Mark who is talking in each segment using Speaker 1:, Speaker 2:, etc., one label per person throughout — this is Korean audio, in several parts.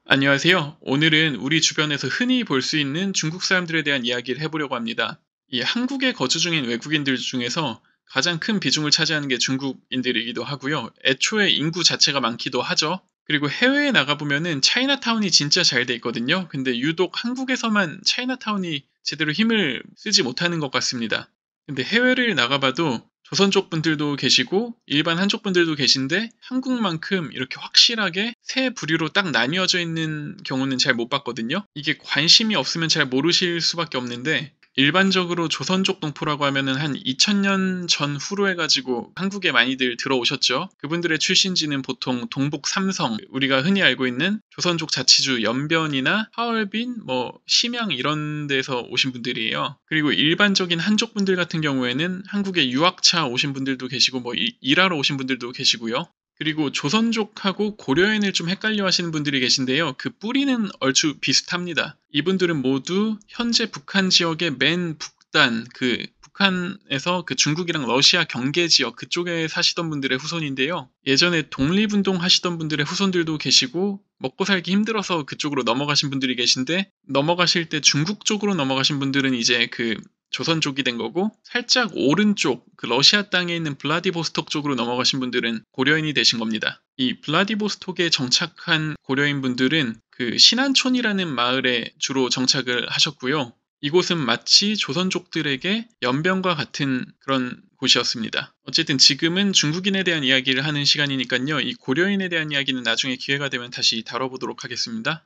Speaker 1: 안녕하세요. 오늘은 우리 주변에서 흔히 볼 수 있는 중국 사람들에 대한 이야기를 해보려고 합니다. 이 한국에 거주 중인 외국인들 중에서 가장 큰 비중을 차지하는 게 중국인들이기도 하고요. 애초에 인구 자체가 많기도 하죠. 그리고 해외에 나가보면은 차이나타운이 진짜 잘 돼 있거든요. 근데 유독 한국에서만 차이나타운이 제대로 힘을 쓰지 못하는 것 같습니다. 근데 해외를 나가봐도 조선족 분들도 계시고 일반 한족 분들도 계신데 한국만큼 이렇게 확실하게 세 부류로 딱 나뉘어져 있는 경우는 잘 못 봤거든요. 이게 관심이 없으면 잘 모르실 수밖에 없는데 일반적으로 조선족 동포라고 하면은 한 2000년 전후로 해가지고 한국에 많이들 들어오셨죠. 그분들의 출신지는 보통 동북 삼성, 우리가 흔히 알고 있는 조선족 자치주 연변이나 하얼빈, 심양 이런 데서 오신 분들이에요. 그리고 일반적인 한족 분들 같은 경우에는 한국에 유학차 오신 분들도 계시고 일하러 오신 분들도 계시고요. 그리고 조선족하고 고려인을 좀 헷갈려 하시는 분들이 계신데요. 그 뿌리는 얼추 비슷합니다. 이분들은 모두 현재 북한 지역의 맨 북단, 북한에서 그 중국이랑 러시아 경계 지역 그쪽에 사시던 분들의 후손인데요. 예전에 독립운동 하시던 분들의 후손들도 계시고 먹고 살기 힘들어서 그쪽으로 넘어가신 분들이 계신데 넘어가실 때 중국 쪽으로 넘어가신 분들은 이제 조선족이 된 거고 살짝 오른쪽 그 러시아 땅에 있는 블라디보스톡 쪽으로 넘어가신 분들은 고려인이 되신 겁니다. 이 블라디보스톡에 정착한 고려인 분들은 그 신안촌이라는 마을에 주로 정착을 하셨고요. 이곳은 마치 조선족들에게 연변과 같은 그런 곳이었습니다. 어쨌든 지금은 중국인에 대한 이야기를 하는 시간이니까요. 이 고려인에 대한 이야기는 나중에 기회가 되면 다시 다뤄보도록 하겠습니다.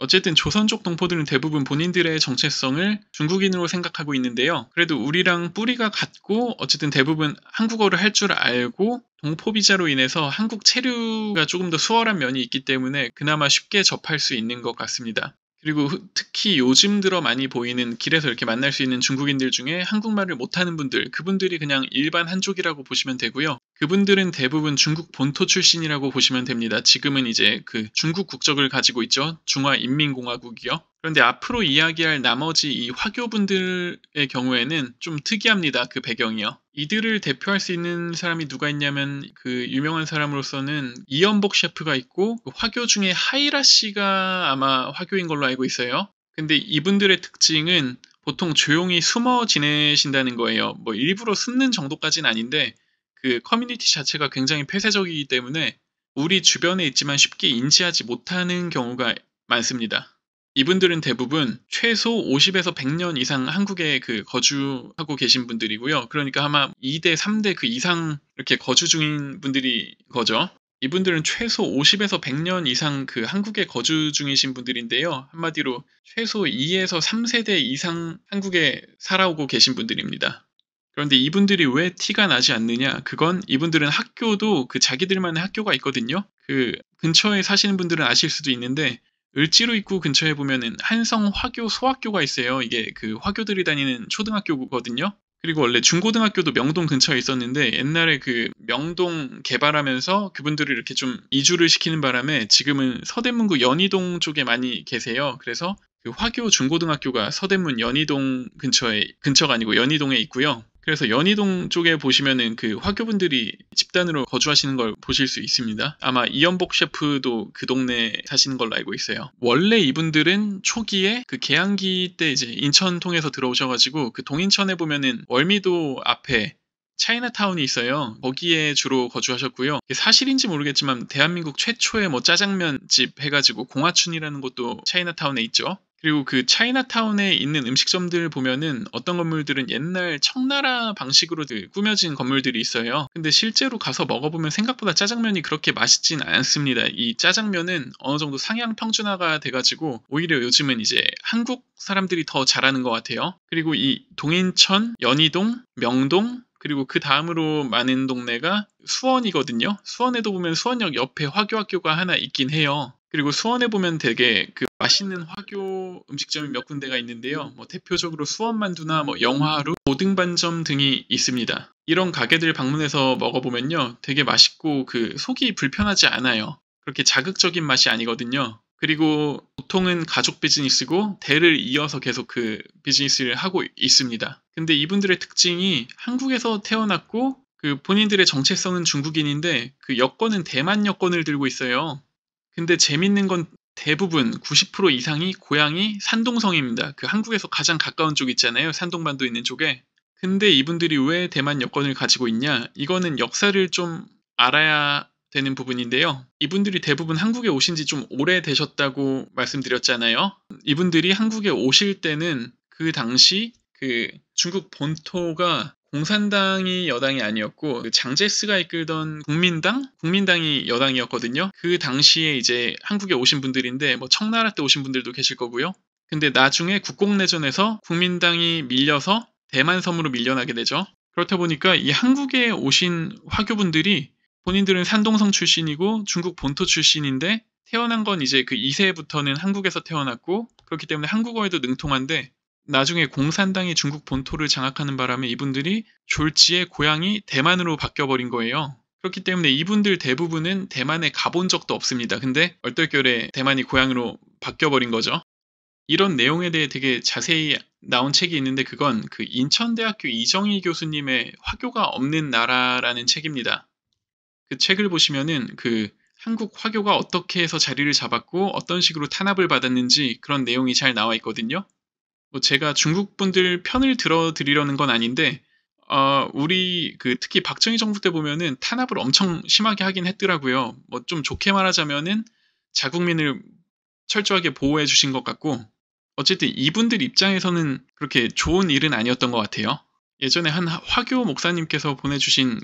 Speaker 1: 어쨌든 조선족 동포들은 대부분 본인들의 정체성을 중국인으로 생각하고 있는데요. 그래도 우리랑 뿌리가 같고 어쨌든 대부분 한국어를 할 줄 알고 동포 비자로 인해서 한국 체류가 조금 더 수월한 면이 있기 때문에 그나마 쉽게 접할 수 있는 것 같습니다. 그리고 특히 요즘 들어 많이 보이는 길에서 이렇게 만날 수 있는 중국인들 중에 한국말을 못하는 분들, 그분들이 그냥 일반 한족이라고 보시면 되고요. 그분들은 대부분 중국 본토 출신이라고 보시면 됩니다. 지금은 이제 그 중국 국적을 가지고 있죠. 중화인민공화국이요. 그런데 앞으로 이야기할 나머지 이 화교분들의 경우에는 좀 특이합니다. 그 배경이요. 이들을 대표할 수 있는 사람이 누가 있냐면 그 유명한 사람으로서는 이연복 셰프가 있고 그 화교 중에 하이라 씨가 아마 화교인 걸로 알고 있어요. 근데 이분들의 특징은 보통 조용히 숨어 지내신다는 거예요. 일부러 숨는 정도까지는 아닌데 그 커뮤니티 자체가 굉장히 폐쇄적이기 때문에 우리 주변에 있지만 쉽게 인지하지 못하는 경우가 많습니다. 이분들은 대부분 최소 50에서 100년 이상 한국에 거주하고 계신 분들이고요. 그러니까 아마 2대, 3대 그 이상 이렇게 거주 중인 분들이 거죠. 이분들은 최소 50에서 100년 이상 그 한국에 거주 중이신 분들인데요. 한마디로 최소 2에서 3세대 이상 한국에 살아오고 계신 분들입니다. 그런데 이분들이 왜 티가 나지 않느냐? 그건 이분들은 학교도 그 자기들만의 학교가 있거든요. 그 근처에 사시는 분들은 아실 수도 있는데 을지로 입구 근처에 보면은 한성 화교 소학교가 있어요. 이게 그 화교들이 다니는 초등학교거든요. 그리고 원래 중고등학교도 명동 근처에 있었는데 옛날에 그 명동 개발하면서 그분들을 이렇게 좀 이주를 시키는 바람에 지금은 서대문구 연희동 쪽에 많이 계세요. 그래서 그 화교 중고등학교가 서대문 연희동 근처가 아니고 연희동에 있고요. 그래서 연희동 쪽에 보시면은 그 화교분들이 집단으로 거주하시는 걸 보실 수 있습니다. 아마 이연복 셰프도 그 동네에 사시는 걸로 알고 있어요. 원래 이분들은 초기에 그 개항기 때 이제 인천 통해서 들어오셔가지고 그 동인천에 보면은 월미도 앞에 차이나타운이 있어요. 거기에 주로 거주하셨고요. 이게 사실인지 모르겠지만 대한민국 최초의 짜장면 집 해가지고 공화춘이라는 곳도 차이나타운에 있죠. 그리고 그 차이나타운에 있는 음식점들 보면은 어떤 건물들은 옛날 청나라 방식으로 꾸며진 건물들이 있어요. 근데 실제로 가서 먹어보면 생각보다 짜장면이 그렇게 맛있진 않습니다. 이 짜장면은 어느 정도 상향 평준화가 돼가지고 오히려 요즘은 이제 한국 사람들이 더 잘하는 것 같아요. 그리고 이 동인천, 연희동, 명동, 그리고 그 다음으로 많은 동네가 수원이거든요. 수원에도 보면 수원역 옆에 화교학교가 하나 있긴 해요. 그리고 수원에 보면 되게 그 맛있는 화교 음식점이 몇 군데가 있는데요. 대표적으로 수원만두나 영화루, 오등반점 등이 있습니다. 이런 가게들 방문해서 먹어보면요. 되게 맛있고 그 속이 불편하지 않아요. 그렇게 자극적인 맛이 아니거든요. 그리고 보통은 가족 비즈니스고 대를 이어서 계속 그 비즈니스를 하고 있습니다. 근데 이분들의 특징이 한국에서 태어났고 그 본인들의 정체성은 중국인인데 그 여권은 대만 여권을 들고 있어요. 근데 재밌는 건 대부분 90% 이상이 고향이 산동성입니다. 그 한국에서 가장 가까운 쪽 있잖아요. 산동반도 있는 쪽에. 근데 이분들이 왜 대만 여권을 가지고 있냐? 이거는 역사를 좀 알아야 되는 부분인데요. 이분들이 대부분 한국에 오신 지 좀 오래되셨다고 말씀드렸잖아요. 이분들이 한국에 오실 때는 그 당시 그 중국 본토가 공산당이 여당이 아니었고 그 장제스가 이끌던 국민당이 여당이었거든요. 그 당시에 이제 한국에 오신 분들인데 뭐 청나라 때 오신 분들도 계실 거고요. 근데 나중에 국共내전에서 국민당이 밀려서 대만 섬으로 밀려나게 되죠. 그렇다 보니까 이 한국에 오신 화교분들이 본인들은 산동성 출신이고 중국 본토 출신인데 태어난 건 이제 그 2세부터는 한국에서 태어났고 그렇기 때문에 한국어에도 능통한데 나중에 공산당이 중국 본토를 장악하는 바람에 이분들이 졸지에 고향이 대만으로 바뀌어버린 거예요. 그렇기 때문에 이분들 대부분은 대만에 가본 적도 없습니다. 근데 얼떨결에 대만이 고향으로 바뀌어버린 거죠. 이런 내용에 대해 되게 자세히 나온 책이 있는데 그건 그 인천대학교 이정희 교수님의 화교가 없는 나라라는 책입니다. 그 책을 보시면은 그 한국 화교가 어떻게 해서 자리를 잡았고 어떤 식으로 탄압을 받았는지 그런 내용이 잘 나와 있거든요. 뭐 제가 중국 분들 편을 들어드리려는 건 아닌데 우리 그 특히 박정희 정부 때 보면은 탄압을 엄청 심하게 하긴 했더라고요. 뭐 좀 좋게 말하자면은 자국민을 철저하게 보호해 주신 것 같고 어쨌든 이분들 입장에서는 그렇게 좋은 일은 아니었던 것 같아요. 예전에 한 화교 목사님께서 보내주신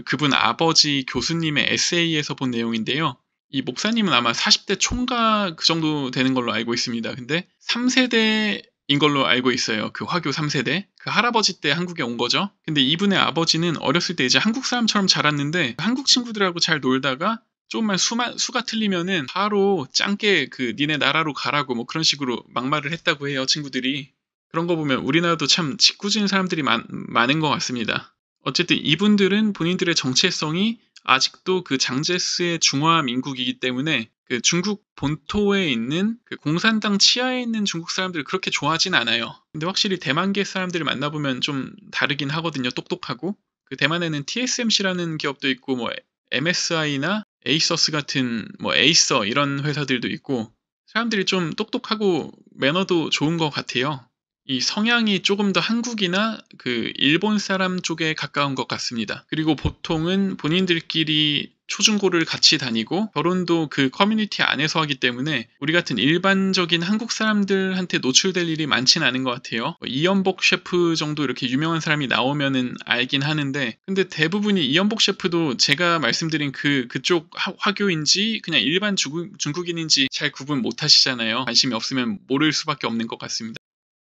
Speaker 1: 그분 아버지 교수님의 에세이에서 본 내용인데요. 이 목사님은 아마 40대 총각 그 정도 되는 걸로 알고 있습니다. 근데 3세대인 걸로 알고 있어요. 그 화교 3세대. 그 할아버지 때 한국에 온 거죠. 근데 이분의 아버지는 어렸을 때 이제 한국 사람처럼 자랐는데 한국 친구들하고 잘 놀다가 조금만 수가 틀리면은 바로 짱게 그 니네 나라로 가라고 뭐 그런 식으로 막말을 했다고 해요, 친구들이. 그런 거 보면 우리나라도 참 짓궂은 사람들이 많은 것 같습니다. 어쨌든 이분들은 본인들의 정체성이 아직도 그 장제스의 중화민국이기 때문에 그 중국 본토에 있는 그 공산당 치하에 있는 중국 사람들을 그렇게 좋아하진 않아요. 근데 확실히 대만계 사람들을 만나보면 좀 다르긴 하거든요. 똑똑하고. 그 대만에는 TSMC라는 기업도 있고 뭐 MSI나 에이서스 같은 뭐 에이서 이런 회사들도 있고 사람들이 좀 똑똑하고 매너도 좋은 것 같아요. 이 성향이 조금 더 한국이나 그 일본 사람 쪽에 가까운 것 같습니다. 그리고 보통은 본인들끼리 초중고를 같이 다니고 결혼도 그 커뮤니티 안에서 하기 때문에 우리 같은 일반적인 한국 사람들한테 노출될 일이 많진 않은 것 같아요. 이연복 셰프 정도 이렇게 유명한 사람이 나오면은 알긴 하는데 근데 대부분이 이연복 셰프도 제가 말씀드린 그쪽 화교인지 그냥 일반 중국인인지 잘 구분 못 하시잖아요. 관심이 없으면 모를 수밖에 없는 것 같습니다.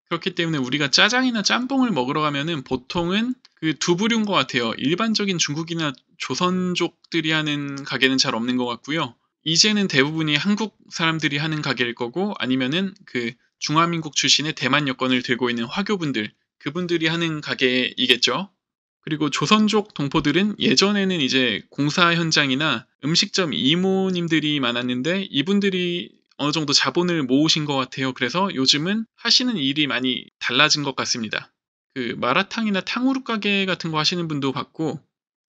Speaker 1: 그렇기 때문에 우리가 짜장이나 짬뽕을 먹으러 가면은 보통은 그 두 부류인 것 같아요. 일반적인 중국이나 조선족들이 하는 가게는 잘 없는 것 같고요. 이제는 대부분이 한국 사람들이 하는 가게일 거고 아니면은 그 중화민국 출신의 대만 여권을 들고 있는 화교분들, 그분들이 하는 가게이겠죠. 그리고 조선족 동포들은 예전에는 이제 공사 현장이나 음식점 이모님들이 많았는데 이분들이 어느 정도 자본을 모으신 것 같아요. 그래서 요즘은 하시는 일이 많이 달라진 것 같습니다. 그 마라탕이나 탕후루 가게 같은 거 하시는 분도 봤고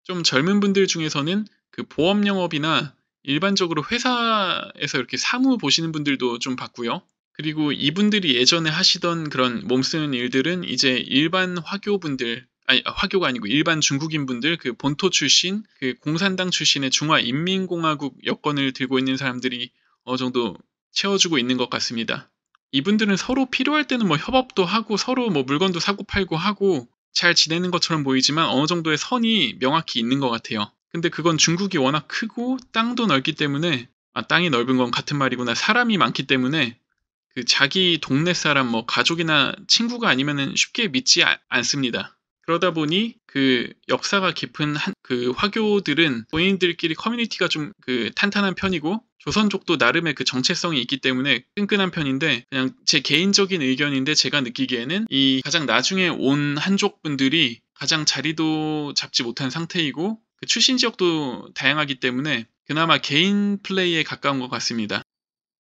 Speaker 1: 좀 젊은 분들 중에서는 그 보험 영업이나 일반적으로 회사에서 이렇게 사무 보시는 분들도 좀 봤고요. 그리고 이분들이 예전에 하시던 그런 몸쓰는 일들은 이제 일반 화교분들 아니 화교가 아니고 일반 중국인분들 그 본토 출신 그 공산당 출신의 중화인민공화국 여권을 들고 있는 사람들이 어느 정도 채워주고 있는 것 같습니다. 이분들은 서로 필요할 때는 뭐 협업도 하고 서로 뭐 물건도 사고 팔고 하고 잘 지내는 것처럼 보이지만 어느 정도의 선이 명확히 있는 것 같아요. 근데 그건 중국이 워낙 크고 땅도 넓기 때문에 땅이 넓은 건 같은 말이구나. 사람이 많기 때문에 그 자기 동네 사람 뭐 가족이나 친구가 아니면은 쉽게 믿지 않습니다. 그러다 보니 그 역사가 깊은 그 화교들은 본인들끼리 커뮤니티가 좀 그 탄탄한 편이고 조선족도 나름의 그 정체성이 있기 때문에 끈끈한 편인데 그냥 제 개인적인 의견인데 제가 느끼기에는 이 가장 나중에 온 한족 분들이 가장 자리도 잡지 못한 상태이고 그 출신 지역도 다양하기 때문에 그나마 개인 플레이에 가까운 것 같습니다.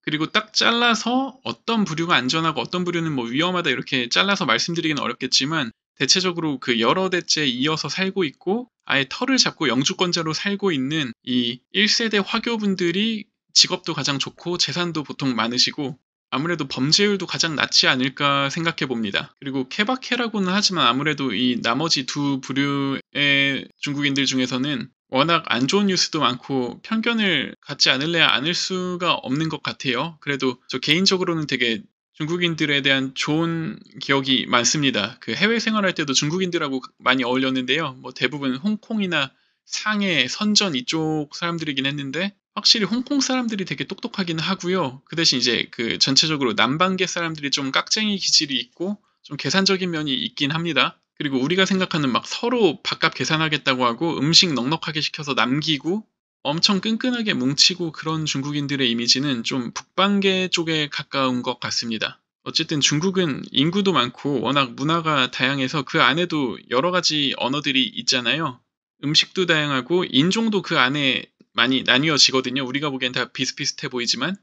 Speaker 1: 그리고 딱 잘라서 어떤 부류가 안전하고 어떤 부류는 뭐 위험하다 이렇게 잘라서 말씀드리기는 어렵겠지만 대체적으로 그 여러 대째 이어서 살고 있고 아예 터를 잡고 영주권자로 살고 있는 이 1세대 화교분들이 직업도 가장 좋고 재산도 보통 많으시고 아무래도 범죄율도 가장 낮지 않을까 생각해 봅니다. 그리고 케바케라고는 하지만 아무래도 이 나머지 두 부류의 중국인들 중에서는 워낙 안 좋은 뉴스도 많고 편견을 갖지 않을래야 않을 수가 없는 것 같아요. 그래도 저 개인적으로는 되게 중국인들에 대한 좋은 기억이 많습니다. 그 해외 생활할 때도 중국인들하고 많이 어울렸는데요. 뭐 대부분 홍콩이나 상해, 선전 이쪽 사람들이긴 했는데 확실히 홍콩 사람들이 되게 똑똑하긴 하고요. 그 대신 이제 그 전체적으로 남방계 사람들이 좀 깍쟁이 기질이 있고 좀 계산적인 면이 있긴 합니다. 그리고 우리가 생각하는 막 서로 밥값 계산하겠다고 하고 음식 넉넉하게 시켜서 남기고 엄청 끈끈하게 뭉치고 그런 중국인들의 이미지는 좀 북방계 쪽에 가까운 것 같습니다. 어쨌든 중국은 인구도 많고 워낙 문화가 다양해서 그 안에도 여러 가지 언어들이 있잖아요. 음식도 다양하고 인종도 그 안에 많이 나뉘어지거든요. 우리가 보기엔 다 비슷비슷해 보이지만.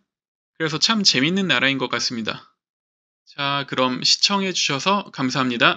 Speaker 1: 그래서 참 재밌는 나라인 것 같습니다. 자, 그럼 시청해 주셔서 감사합니다.